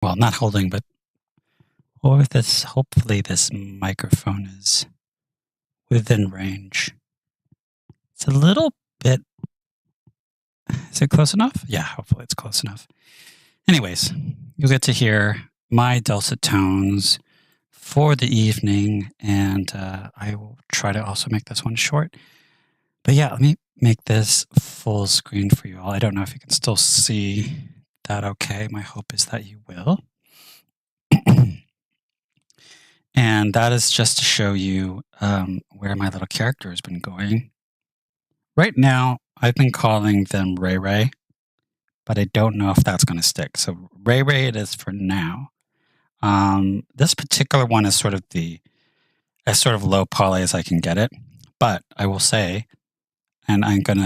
well, not holding, but with this, hopefully this microphone is within range. It's a little bit, is it close enough? Yeah, hopefully it's close enough. Anyways, you'll get to hear my dulcet tones for the evening, and I will try to also make this one short. But yeah, let me make this full screen for you all. I don't know if you can still see that okay. My hope is that you will. And that is just to show you where my little character has been going. Right now, I've been calling them RayRay, but I don't know if that's going to stick. So RayRay it is for now. This particular one is sort of as sort of low poly as I can get it. But I will say, and I'm going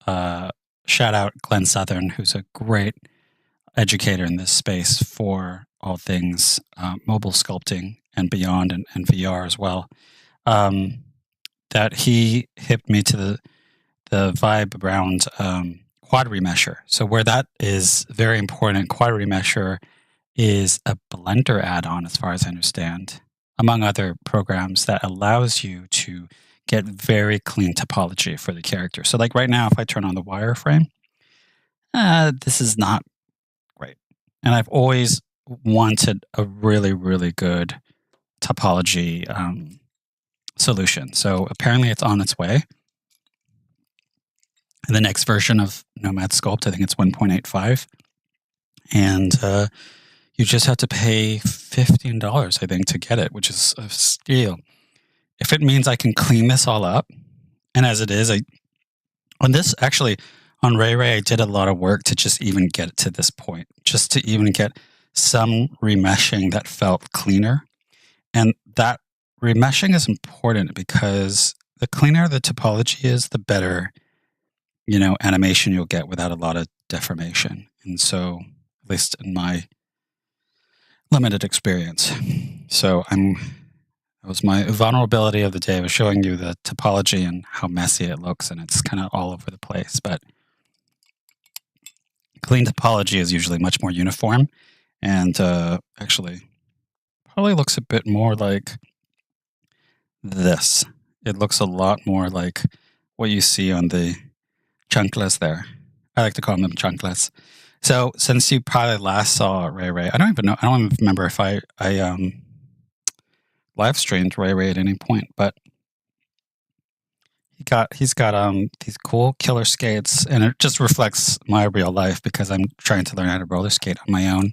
to shout out Glenn Southern, who's a great educator in this space for all things mobile sculpting and beyond, and VR as well. That he hipped me to the vibe around quad remesher. So where that is very important, quad remesher is a Blender add-on, as far as I understand, among other programs that allows you to get very clean topology for the character. So like right now, if I turn on the wireframe, this is not great. And I've always wanted a really, really good topology solution. So apparently it's on its way. The next version of Nomad Sculpt, I think it's 1.85. And you just have to pay $15, I think, to get it, which is a steal. If it means I can clean this all up, and as it is, on RayRay, I did a lot of work to just even get it to this point, just to even get some remeshing that felt cleaner. And that remeshing is important because the cleaner the topology is, the better, animation you'll get without a lot of deformation. And so, at least in my limited experience. So it was my vulnerability of the day. I was showing you the topology and how messy it looks, and it's kind of all over the place. But clean topology is usually much more uniform, and actually probably looks a bit more like this. It looks a lot more like what you see on the chunkless there. I like to call them chunkless. So since you probably last saw RayRay, I don't even remember if I live streamed RayRay at any point, but he's got these cool killer skates, and it just reflects my real life because I'm trying to learn how to roller skate on my own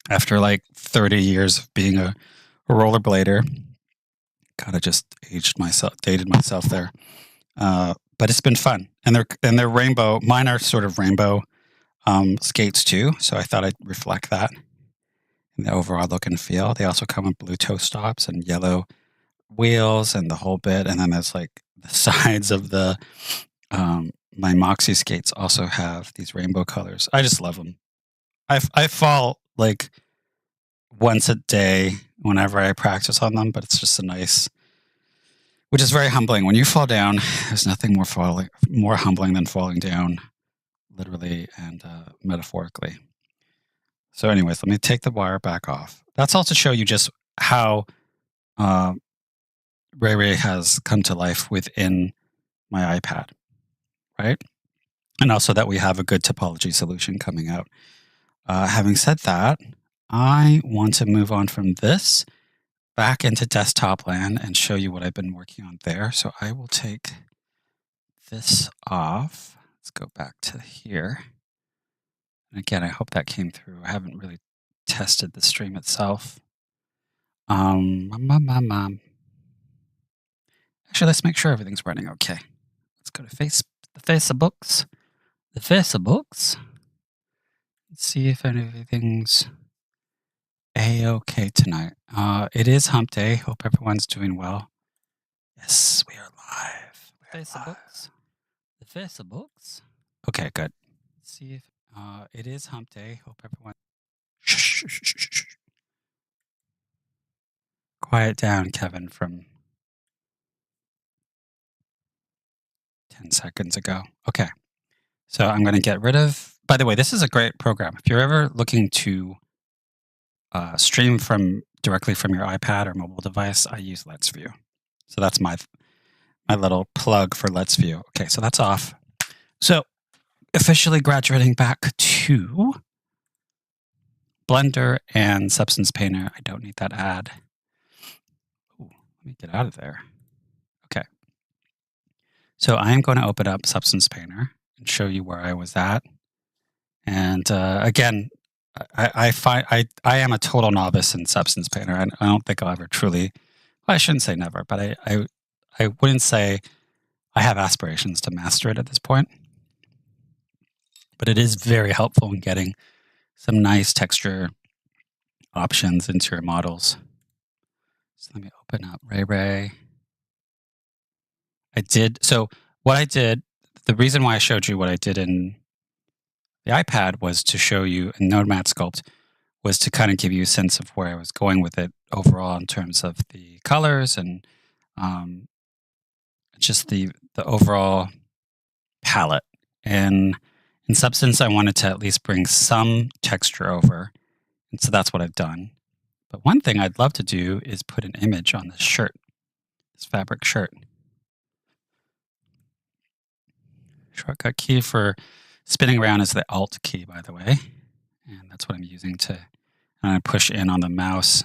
after like 30 years of being a rollerblader. God, I just dated myself there. But it's been fun, and they're rainbow. Mine are sort of rainbow skates too, so I thought I'd reflect that in the overall look and feel. They also come with blue toe stops and yellow wheels and the whole bit, and then there's like the sides of the my Moxie skates also have these rainbow colors. I just love them. I fall like once a day whenever I practice on them, but it's just which is very humbling. When you fall down, there's nothing more humbling than falling down, literally and metaphorically. So anyways, let me take the wire back off. That's all to show you just how RayRay has come to life within my iPad, right? And also that we have a good topology solution coming out. Having said that, I want to move on from this back into desktop land and show you what I've been working on there. So I will take this off. Let's go back to here. And again, I hope that came through. I haven't really tested the stream itself. Actually, let's make sure everything's running okay. Let's go to the Facebooks. Let's see if anything's A-okay tonight. It is hump day. Hope everyone's doing well. Yes, we are live. The Facebooks. Okay, good. Let's see if it is hump day. Hope everyone. Shh. Quiet down, Kevin, from 10 seconds ago. Okay. So I'm going to get rid of. By the way, this is a great program. If you're ever looking to stream from directly from your iPad or mobile device, I use Let's View. So that's my little plug for Let's View. Okay, so that's off. So officially graduating back to Blender and Substance Painter. I don't need that ad. Ooh, let me get out of there. Okay. So I am going to open up Substance Painter and show you where I was at. And again, I am a total novice in Substance Painter. I don't think I'll ever truly. Well, I shouldn't say never, but I wouldn't say I have aspirations to master it at this point. But it is very helpful in getting some nice texture options into your models. So let me open up RayRay. So what I did, the reason why I showed you what I did in the iPad was to show you in Nomad Sculpt was to kind of give you a sense of where I was going with it overall in terms of the colors and just the overall palette. And in Substance, I wanted to at least bring some texture over. And so that's what I've done. But one thing I'd love to do is put an image on this shirt, this fabric shirt. Shortcut key for spinning around is the Alt key, by the way. And that's what I'm using to push in on the mouse.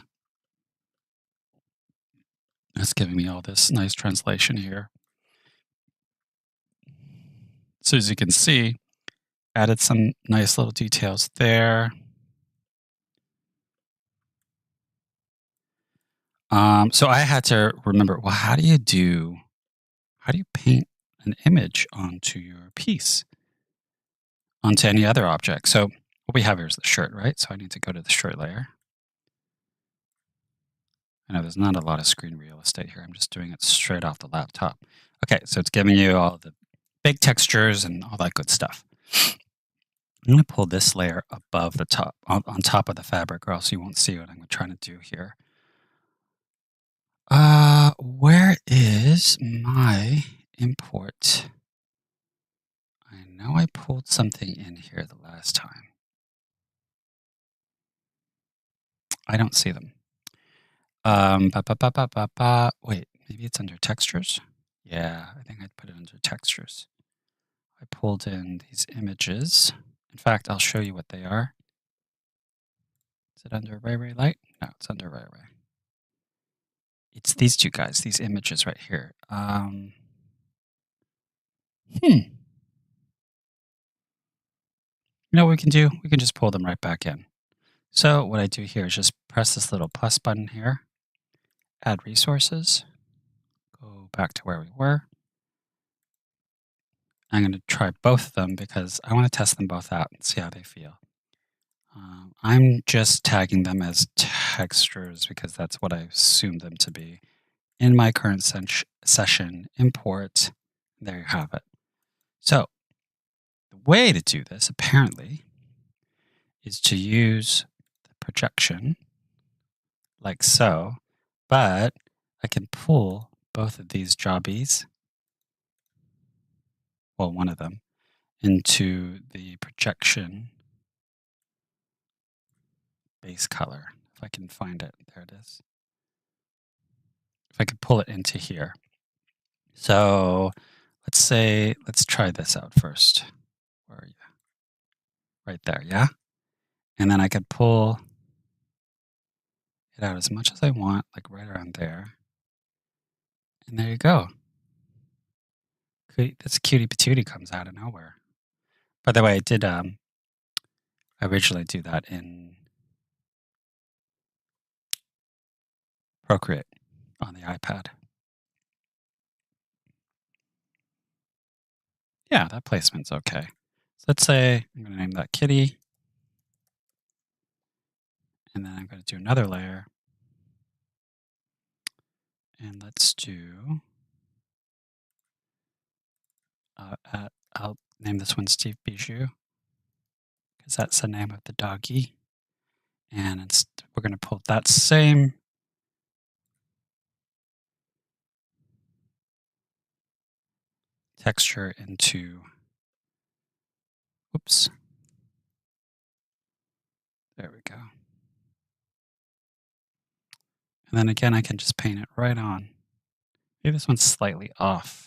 That's giving me all this nice translation here. So as you can see, added some nice little details there. So I had to remember, well, how do you paint an image onto your piece, onto any other object? So what we have here is the shirt, right? So I need to go to the shirt layer. I know there's not a lot of screen real estate here. I'm just doing it straight off the laptop. Okay, so it's giving you all the big textures and all that good stuff. I'm going to pull this layer above the top, on top of the fabric, or else you won't see what I'm trying to do here. Where is my import? I know I pulled something in here the last time. I don't see them. Wait, maybe it's under textures? Yeah, I think I'd put it under textures. I pulled in these images. In fact, I'll show you what they are. Is it under RayRay Light? No, it's under RayRay. It's these two guys, these images right here. You know what we can do? We can just pull them right back in. So what I do here is just press this little plus button here, add resources, go back to where we were. I'm going to try both of them because I want to test them both out and see how they feel. I'm just tagging them as textures because that's what I assumed them to be. In my current session, import, there you have it. So the way to do this, apparently, is to use the projection like so, but I can pull both of these jobbies, well, one of them, into the projection base color. If I can find it, there it is. If I could pull it into here. So let's try this out first. Where are you? Right there, yeah? And then I could pull it out as much as I want, like right around there. And there you go. This cutie patootie comes out of nowhere. By the way, I did originally do that in Procreate on the iPad. Yeah, that placement's okay. So let's say I'm going to name that kitty. And then I'm going to do another layer. And let's do, I'll name this one Steve Bijou, because that's the name of the doggy. And we're going to pull that same texture into, oops, There we go. And then again, I can just paint it right on. Maybe this one's slightly offset,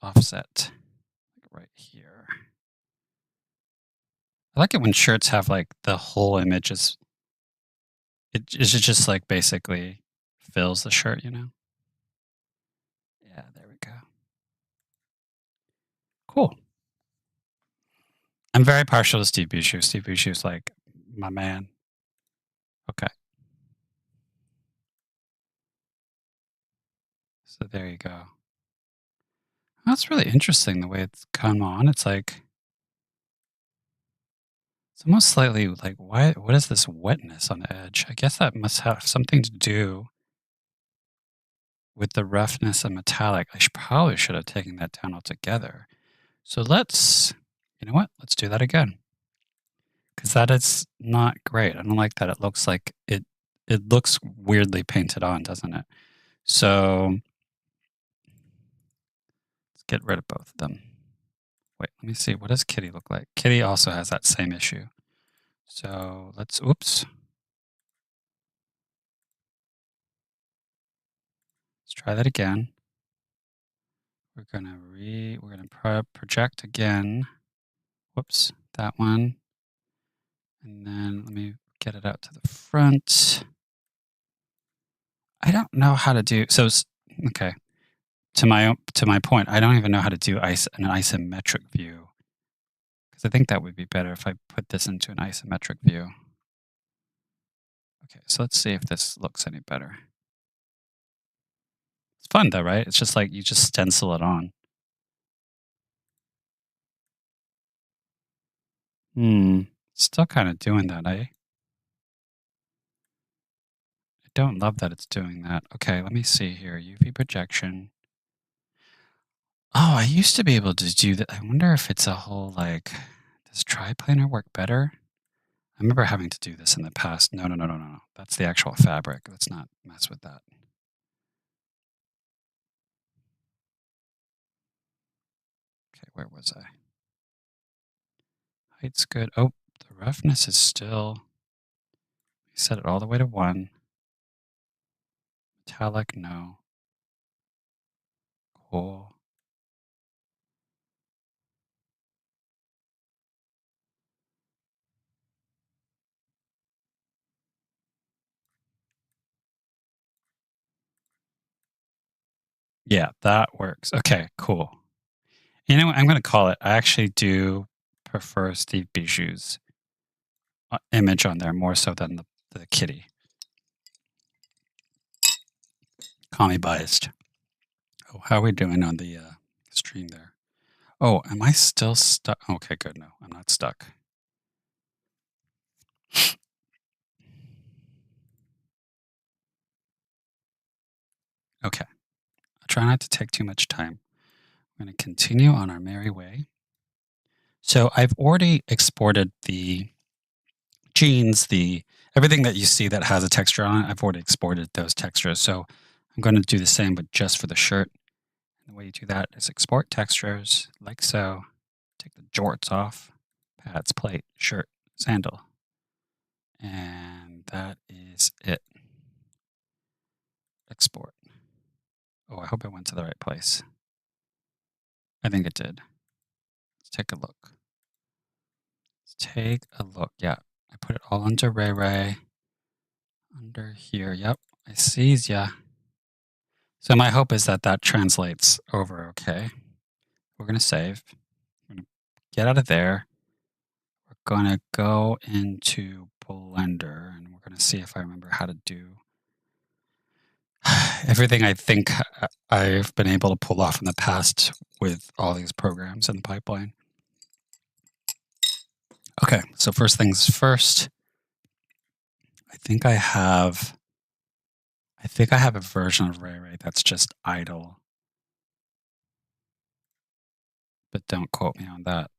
like right here. I like it when shirts have like the whole image it just like basically fills the shirt, you know? Yeah, there we go. Cool. I'm very partial to Steve Buscemi. Steve Buscemi's like my man. Okay. So there you go. That's really interesting the way it's come on. It's almost slightly like what is this wetness on the edge? I guess that must have something to do with the roughness and metallic. Probably should have taken that down altogether. So you know what? Let's do that again. Because that is not great. I don't like that. It looks like it looks weirdly painted on, doesn't it? So let's get rid of both of them. Wait, let me see. What does Kitty look like? Kitty also has that same issue. So oops. Let's try that again. We're gonna project again. Whoops, that one. And then let me get it out to the front. I don't know how to do so. Okay, to my point, I don't even know how to do an isometric view because I think that would be better if I put this into an isometric view. Okay, so let's see if this looks any better. It's fun though, right? It's just like you just stencil it on. Still kind of doing that, eh? I don't love that it's doing that. Okay, let me see here. UV projection. Oh, I used to be able to do that. I wonder if it's a whole like, does triplanar work better? I remember having to do this in the past. No, no, no, no, no, no. That's the actual fabric. Let's not mess with that. Okay, where was I? Height's good. Oh, the roughness is still. We set it all the way to 1. Metallic, no. Cool. Yeah, that works. Okay, cool. You know what? I'm going to call it. I actually do prefer Steve Bijou's image on there more so than the kitty. Call me biased. Oh, how are we doing on the stream there? Oh, am I still stuck? Okay, good. No, I'm not stuck. Okay. I'll try not to take too much time. I'm going to continue on our merry way. So I've already exported the jeans, everything that you see that has a texture on it. I've already exported those textures. So I'm going to do the same, but just for the shirt. And the way you do that is export textures like so. Take the jorts off, pads, plate, shirt, sandal. And that is it. Export. Oh, I hope it went to the right place. I think it did. Let's take a look. Yeah, I put it all under RayRay. Under here. Yep, I sees ya. So my hope is that that translates over okay. We're going to save. We're going to get out of there. We're going to go into Blender and we're going to see if I remember how to do everything I think I've been able to pull off in the past with all these programs in the pipeline. Okay, so first things first, I think I have a version of RayRay that's just idle, but don't quote me on that.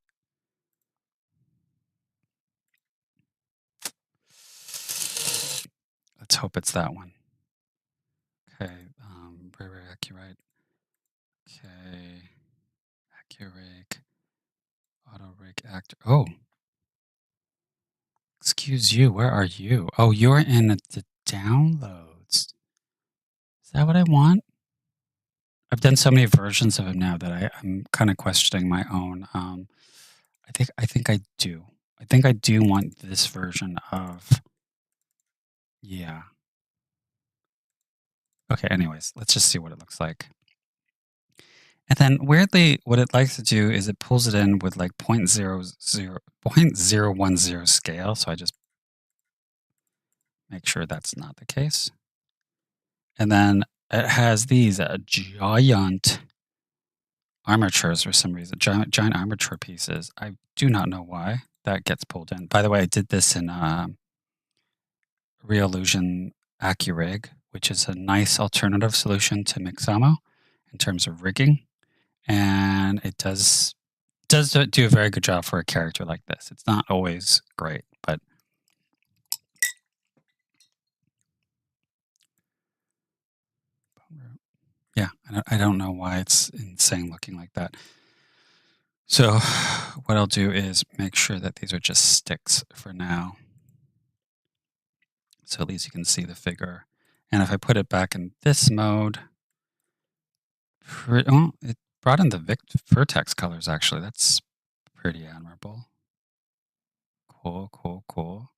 Let's hope it's that one. Okay, RayRay Accurate. Okay, Accurate, Auto Rig Actor. Oh, Excuse you, where are you? Oh, you're in the downloads. Is that what I want? I've done so many versions of it now that I'm kind of questioning my own. I think I do. I think I do want this version of. Yeah. Okay. Anyways, let's just see what it looks like. And then weirdly, what it likes to do is it pulls it in with like 0.010 scale. So I just make sure that's not the case. And then it has these giant armatures for some reason, giant armature pieces. I do not know why that gets pulled in. By the way, I did this in Reallusion AccuRig, which is a nice alternative solution to Mixamo in terms of rigging, and it does do a very good job for a character like this. It's not always great, but yeah, I don't know why it's insane looking like that. So what I'll do is make sure that these are just sticks for now. So at least you can see the figure. And if I put it back in this mode, it brought in the vertex colors, actually. That's pretty admirable. Cool, cool, cool.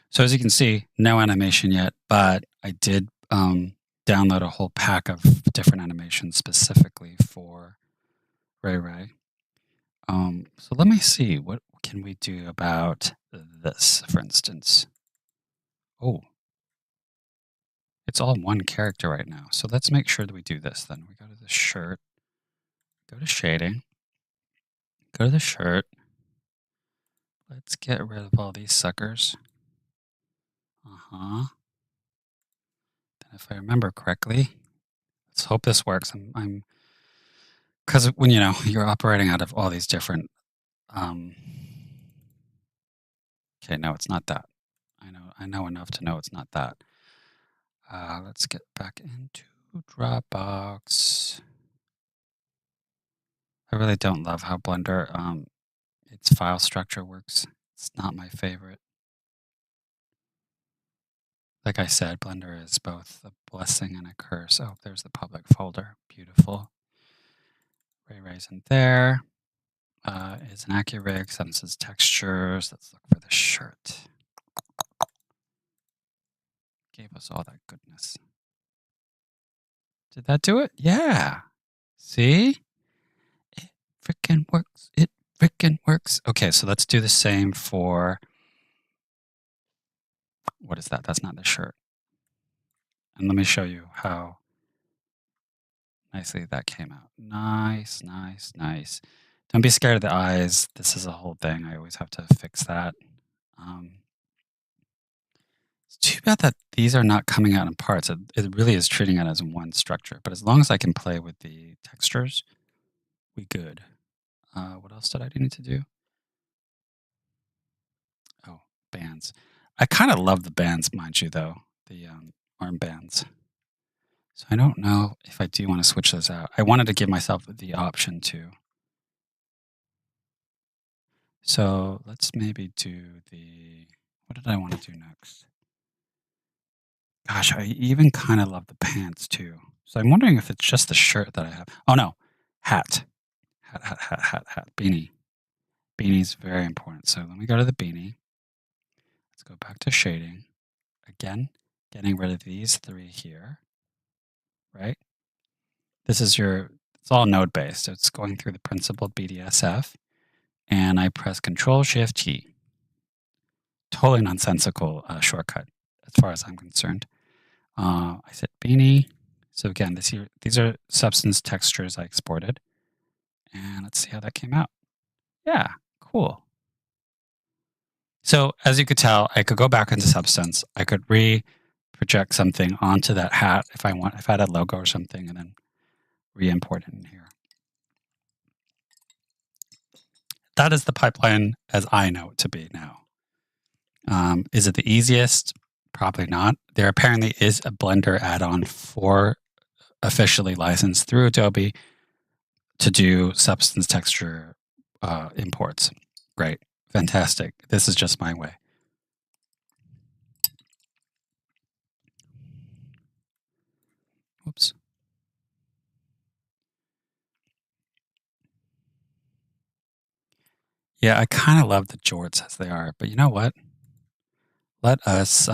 So as you can see, no animation yet, but I did download a whole pack of different animations specifically for RayRay. So let me see, what can we do about this, for instance? Oh, it's all one character right now. So let's make sure that we do this then. We go to the shirt, go to shading, go to the shirt. Let's get rid of all these suckers. Then if I remember correctly, let's hope this works. Because when you're operating out of all these different okay, no, it's not that. I know enough to know it's not that. Let's get back into Dropbox. I really don't love how Blender its file structure works. It's not my favorite. Like I said, Blender is both a blessing and a curse. Oh, there's the public folder. Beautiful. RayRay's in there. Is an AccuRig, senses textures. Let's look for the shirt. Gave us all that goodness. Did that do it? Yeah. See? It frickin' works. It frickin' works. Okay, so let's do the same for, what is that? That's not the shirt. And let me show you how nicely that came out. Nice, nice, nice. Don't be scared of the eyes. This is a whole thing. I always have to fix that. It's too bad that these are not coming out in parts. It really is treating it as one structure. But as long as I can play with the textures, we good. What else did I need to do? Oh, bands. I kind of love the bands, mind you, though. The arm bands. So I don't know if I do want to switch those out. I wanted to give myself the option to. So let's maybe do the, what did I want to do next? Gosh, I even kind of love the pants too. So I'm wondering if it's just the shirt that I have. Oh no, hat. Hat. Beanie. Beanie's very important. So let me go to the beanie. Let's go back to shading. Again, getting rid of these three here, right? This is it's all node based. So it's going through the principled BDSF. And I press Control-Shift-T. Totally nonsensical shortcut as far as I'm concerned. I said beanie. So again, these are substance textures I exported. And let's see how that came out. Yeah, cool. So as you could tell, I could go back into Substance. I could project something onto that hat if I had a logo or something, and then re-import it in here. That is the pipeline as I know it to be now. Is it the easiest? Probably not. There apparently is a Blender add-on for officially licensed through Adobe to do substance texture imports. Great. Fantastic. This is just my way. Whoops. Yeah, I kind of love the jorts as they are, but you know what? Let us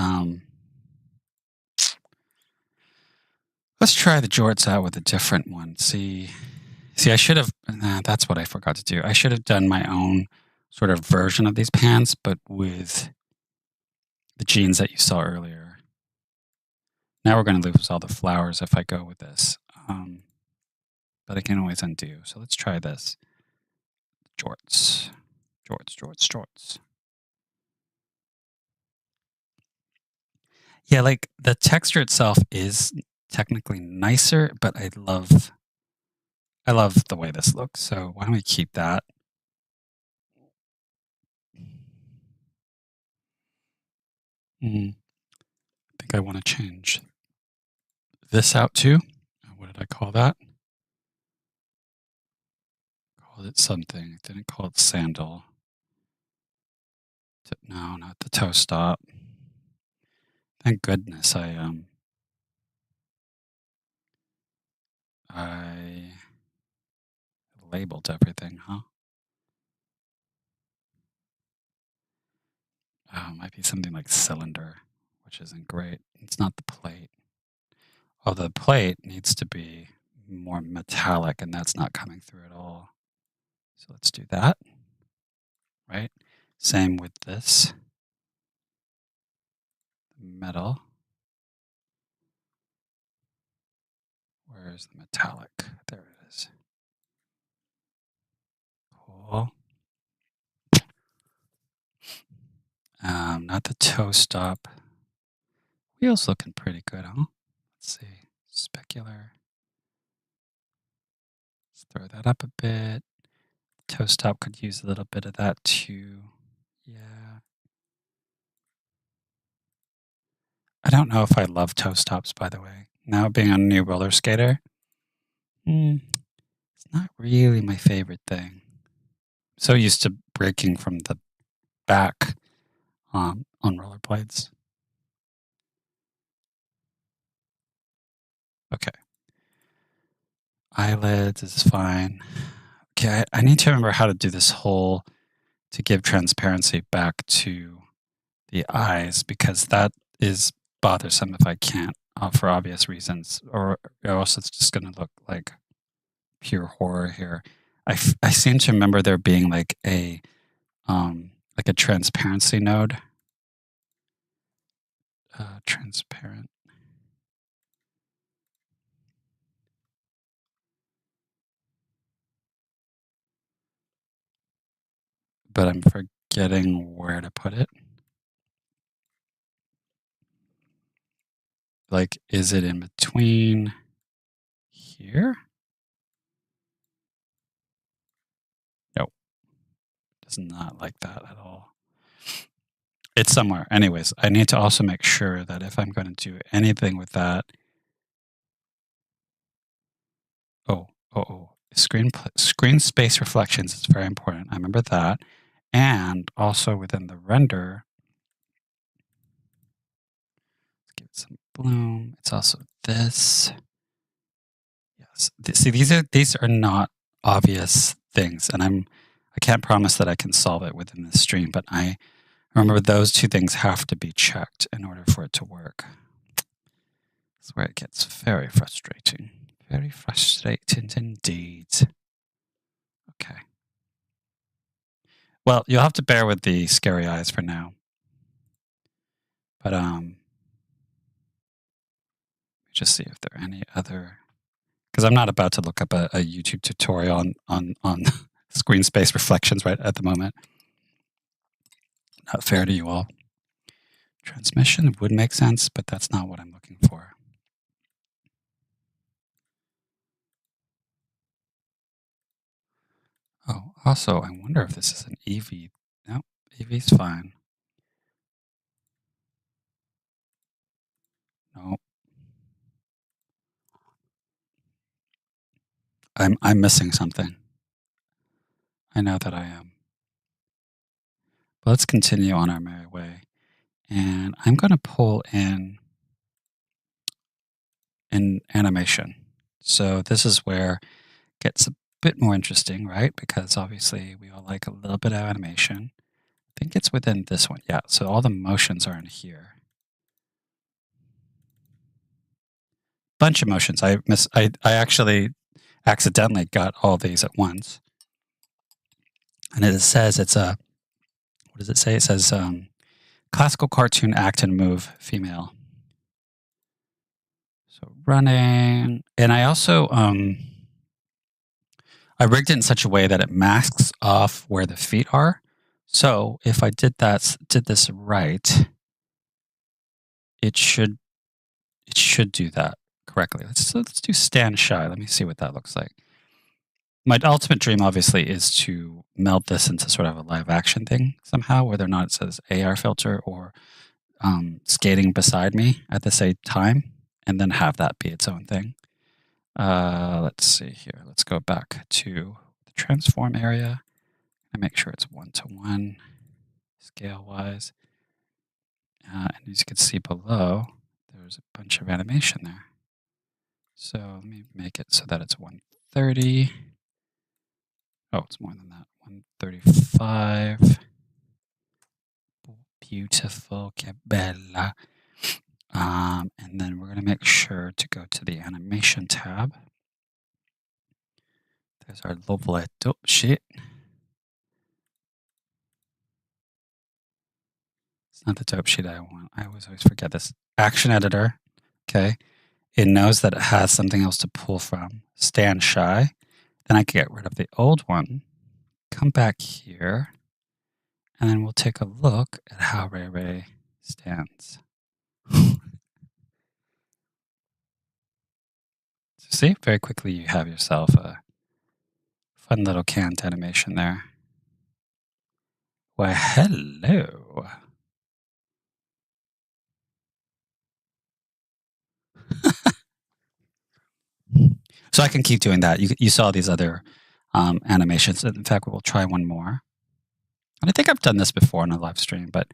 let's try the jorts out with a different one. See, I should have. Nah, that's what I forgot to do. I should have done my own sort of version of these pants, but with the jeans that you saw earlier. Now we're going to lose all the flowers if I go with this, but I can always undo. So let's try this. Jorts, jorts, jorts, jorts. Yeah, like the texture itself is technically nicer, but I love the way this looks. So why don't we keep that? I think I want to change this out too. What did I call that? Called it something. Didn't call it sandal. No, not the toe stop. Thank goodness I labeled everything, huh? Oh, it might be something like cylinder, which isn't great. It's not the plate. Oh, the plate needs to be more metallic, and that's not coming through at all. So let's do that, right? Same with this metal. Where's the metallic? There it is. Cool. Not the toe stop. Wheels looking pretty good, huh? Let's see. Specular. Let's throw that up a bit. Toe stop could use a little bit of that too. Yeah. I don't know if I love toe stops, by the way. Now being a new roller skater, it's not really my favorite thing. So used to breaking from the back on rollerblades. Okay. Eyelids is fine. Okay, I need to remember how to do this whole to give transparency back to the eyes, because that is bothersome if I can't, for obvious reasons, or else it's just going to look like pure horror here. I seem to remember there being like a transparency node, transparent. But I'm forgetting where to put it. Like, is it in between here? Nope. Does not like that at all. It's somewhere. Anyways, I need to also make sure that if I'm going to do anything with that. Oh. Screen space reflections is very important. I remember that. And also within the render, let's give it some bloom. It's also this. Yes. See, these are not obvious things, and I can't promise that I can solve it within this stream, but I remember those two things have to be checked in order for it to work. That's where it gets very frustrating. Very frustrating indeed. Okay. Well, you'll have to bear with the scary eyes for now. But just see if there are any other, because I'm not about to look up a YouTube tutorial on screen space reflections right at the moment. Not fair to you all. Transmission would make sense, but that's not what I'm looking for. Oh, also, I wonder if this is an EV. No, EV's fine. No. I'm missing something. I know that I am. But let's continue on our merry way. And I'm going to pull in in animation. So this is where it gets a bit more interesting, right? Because obviously we all like a little bit of animation. I think it's within this one. Yeah, so all the motions are in here. Bunch of motions. I actually accidentally got all these at once. And it says it's a, what does it say? It says classical cartoon act and move female. So running. And I also I rigged it in such a way that it masks off where the feet are. So if I did this right, it should do that correctly. Let's do stand shy. Let me see what that looks like. My ultimate dream, obviously, is to meld this into sort of a live action thing somehow, whether or not it says AR filter or skating beside me at the same time, and then have that be its own thing. Let's see here. Let's go back to the transform area and make sure it's 1-to-1 scale wise. And as you can see below, there's a bunch of animation there. So let me make it so that it's 130. Oh, it's more than that. 135. Beautiful, que bella. And then we're going to make sure to go to the animation tab. There's our lovely dope shit. It's not the dope sheet I want. I always forget this. Action editor. Okay. It knows that it has something else to pull from. Stand shy. Then I can get rid of the old one. Come back here. And then we'll take a look at how RayRay stands. So see, very quickly you have yourself a fun little canned animation there. Why, hello. So I can keep doing that. You saw these other animations. In fact, we'll try one more. And I think I've done this before on a live stream, but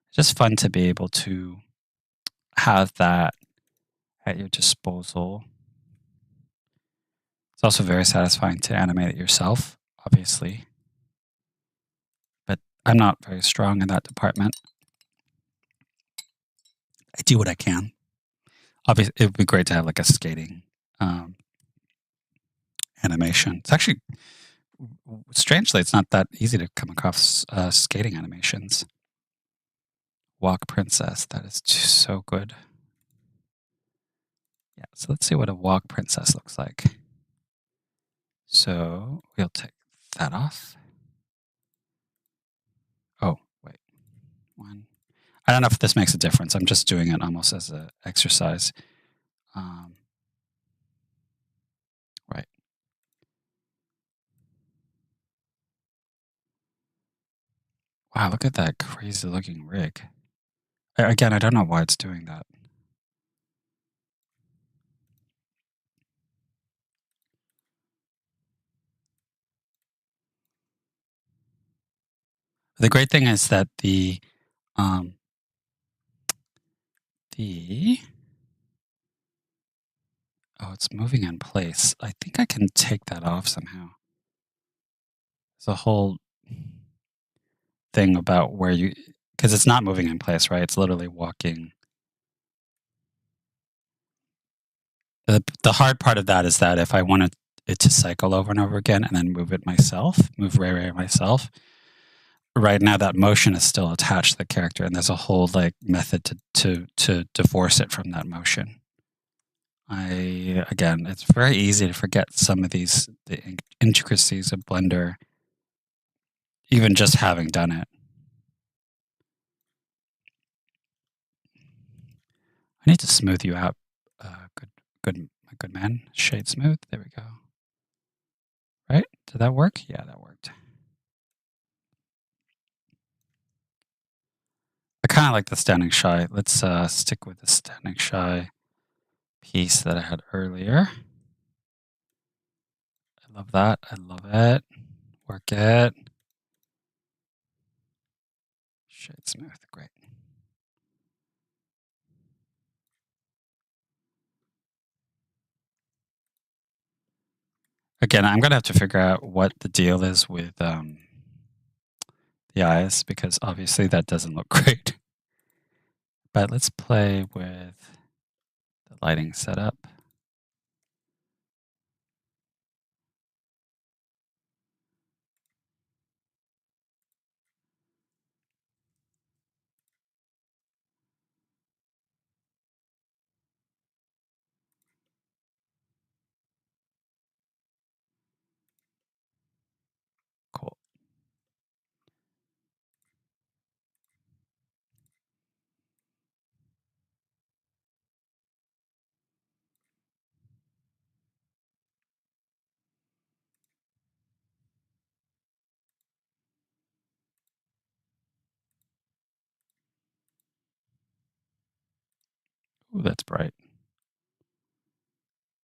it's just fun to be able to have that at your disposal. It's also very satisfying to animate it yourself, obviously. But I'm not very strong in that department. I do what I can. Obviously, it would be great to have like a skating animation. It's actually, strangely, it's not that easy to come across skating animations. Walk Princess, that is just so good. Yeah, so let's see what a Walk Princess looks like. So we'll take that off. Oh, wait. One. I don't know if this makes a difference. I'm just doing it almost as an exercise. Right. Wow, look at that crazy looking rig. Again, I don't know why it's doing that. The great thing is that oh, it's moving in place. I think I can take that off somehow. There's a whole thing about where because it's not moving in place, right? It's literally walking. The hard part of that is that if I wanted it to cycle over and over again and then move it myself, move RayRay myself, right now that motion is still attached to the character, and there's a whole like method to divorce it from that motion. Again, it's very easy to forget some of the intricacies of Blender, even just having done it. I need to smooth you out, my good man. Shade smooth. There we go. Right? Did that work? Yeah, that worked. I kind of like the standing shy. Let's stick with the standing shy piece that I had earlier. I love that. I love it. Work it. Shade smooth. Great. Again, I'm going to have to figure out what the deal is with the eyes, because obviously that doesn't look great. But let's play with the lighting setup. Cool. Ooh, that's bright.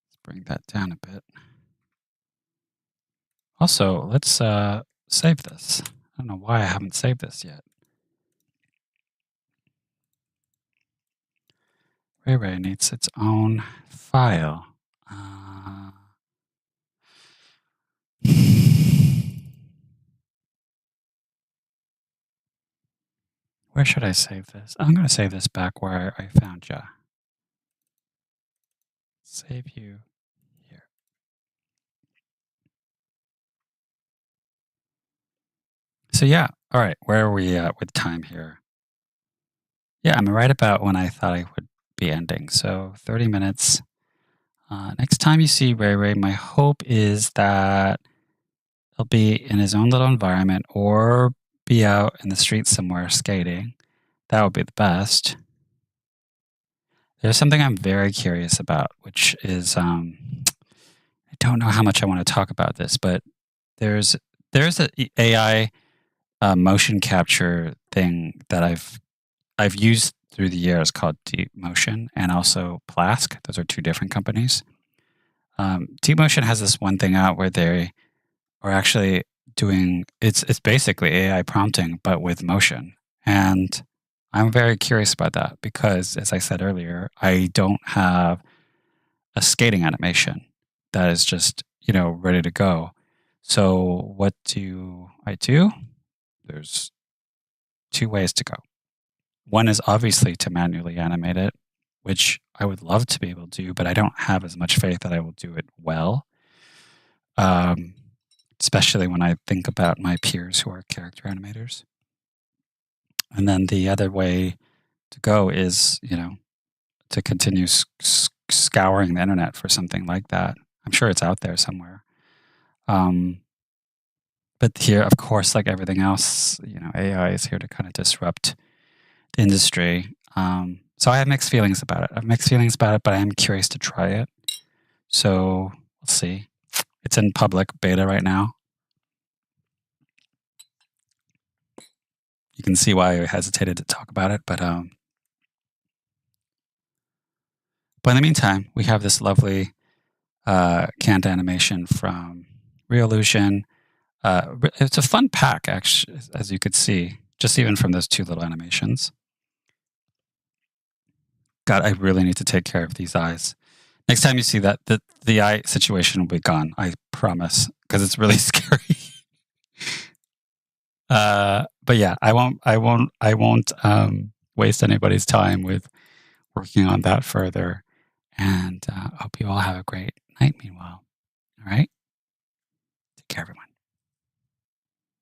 Let's bring that down a bit. Also, let's save this. I don't know why I haven't saved this yet. RayRay needs its own file. Where should I save this? I'm going to save this back where I found ya. Save you here. So yeah, all right, where are we at with time here? Yeah, I'm right about when I thought I would be ending. So 30 minutes. Next time you see RayRay, my hope is that he'll be in his own little environment or be out in the street somewhere skating. That would be the best. There's something I'm very curious about, which is I don't know how much I want to talk about this, but there's a AI motion capture thing that I've used through the years called Deep Motion and also Plask. Those are two different companies. Deep Motion has this one thing out where they are actually doing it's basically AI prompting but with motion, and I'm very curious about that because, as I said earlier, I don't have a skating animation that is just ready to go. So what do I do? There's two ways to go. One is obviously to manually animate it, which I would love to be able to do, but I don't have as much faith that I will do it well. Especially when I think about my peers who are character animators. And then the other way to go is, to continue scouring the internet for something like that. I'm sure it's out there somewhere. But here, of course, like everything else, AI is here to kind of disrupt the industry. So I have mixed feelings about it. I have mixed feelings about it, but I am curious to try it. So we'll see. It's in public beta right now. You can see why I hesitated to talk about it, but in the meantime, we have this lovely canned animation from Reallusion. It's a fun pack, actually, as you could see, just even from those two little animations. God, I really need to take care of these eyes. Next time you see that, the eye situation will be gone. I promise, because it's really scary. But yeah, I won't waste anybody's time with working on that further. And hope you all have a great night. Meanwhile, all right.